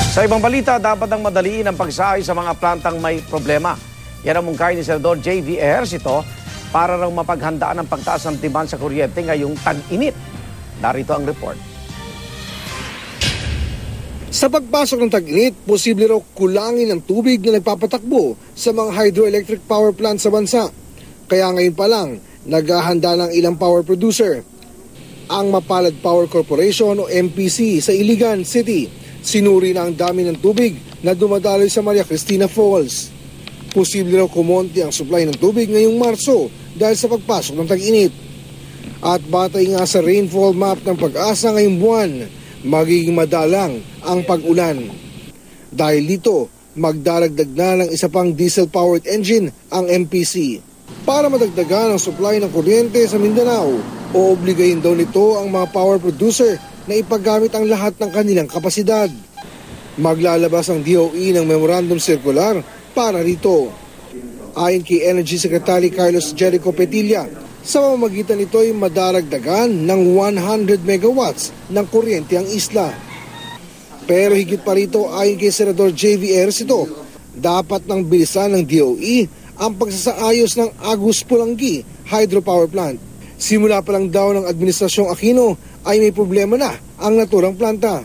Sa ibang balita, dapat ang madaliin ang pagsaay sa mga plantang may problema. Yan ang mungkahi ni Senador J.V. Ejercito para raw mapaghandaan ang pagtaas ng demand sa kuryente ngayong tag-init. Narito ang report. Sa pagpasok ng tag-init, posible raw kulangin ang tubig na nagpapatakbo sa mga hydroelectric power plant sa bansa. Kaya ngayon pa lang, naghahanda ng ilang power producer. Ang Mapalad Power Corporation o MPC sa Iligan City, sinuri na ang dami ng tubig na dumadaloy sa Maria Cristina Falls. Posible raw kumonti ang supply ng tubig ngayong Marso dahil sa pagpasok ng tag-init. At batay nga sa rainfall map ng Pag-asa ngayong buwan, magiging madalang ang pag-ulan. Dahil dito, magdaragdag na ng isa pang diesel-powered engine ang MPC. Para madagdagan ang supply ng kuryente sa Mindanao, oobligahin daw nito ang mga power producer na ipagamit ang lahat ng kanilang kapasidad. Maglalabas ang DOE ng memorandum circular para rito. Ayon kay Energy Secretary Carlos Jericho Petilla, sa pamamagitan nito ay madaragdagan ng 100 megawatts ng kuryente ang isla. Pero higit pa rito, ayon kay Senador J.V. Ejercito, dapat nang bilisan ng DOE ang pagsasaayos ng Agus Pulangi Hydropower Plant. Simula pa lang daw ng Administrasyong Aquino ay may problema na ang naturang planta.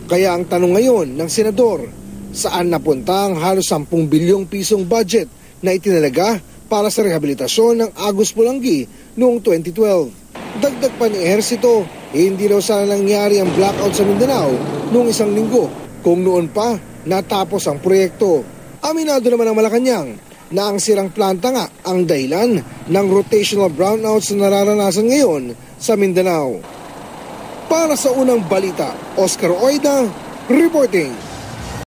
Kaya ang tanong ngayon ng senador, saan napunta ang halos 10 bilyong pisong budget na itinalaga para sa rehabilitasyon ng Agus Pulangi noong 2012? Dagdag pa ni Ejercito, hindi raw sana nangyari ang blackout sa Mindanao noong 1 linggo kung noon pa natapos ang proyekto. Aminado naman ang Malacanang na ang sirang planta nga ang dahilan ng rotational brownouts na nararanasan ngayon sa Mindanao. Para sa unang balita, Oscar Oida, reporting.